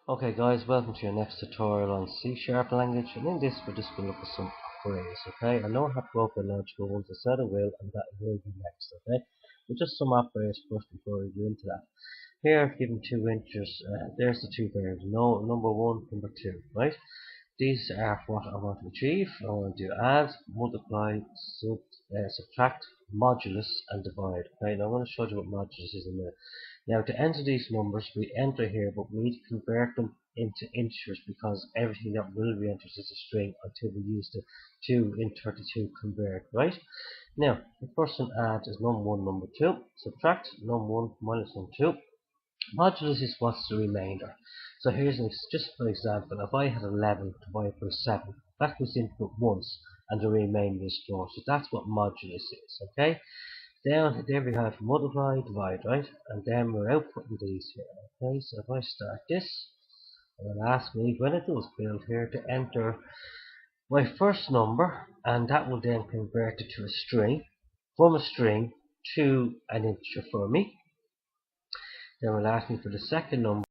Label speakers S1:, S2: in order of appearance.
S1: Okay guys, welcome to your next tutorial on C# language, and in this we're just going to look at some operators, okay? I know I have to open logical ones, I said I will, and that will be next, okay? But just some operators first before we go into that. Here I've given two integers, there's the two variables, no, number 1, number 2, right? These are what I want to achieve. I want to do add, multiply, subtract, modulus, and divide. Okay, now I'm going to show you what modulus is in a minute. Now to enter these numbers, we enter here, but we need to convert them into integers because everything that will be entered is a string until we use the 2 in 32 convert, right? Now, the first one add is num1, number 2. Subtract, num1 minus num2. Modulus is what's the remainder. So here's just for example, if I had 11 divided by 7, that goes input once and the remainder is stored. So that's what modulus is, okay? Down there we have multiply, divide, right? And then we're outputting these here, okay? So if I start this, it will ask me when it does build here to enter my first number, and that will then convert it to a string, from a string to an integer for me. Then it will ask me for the second number.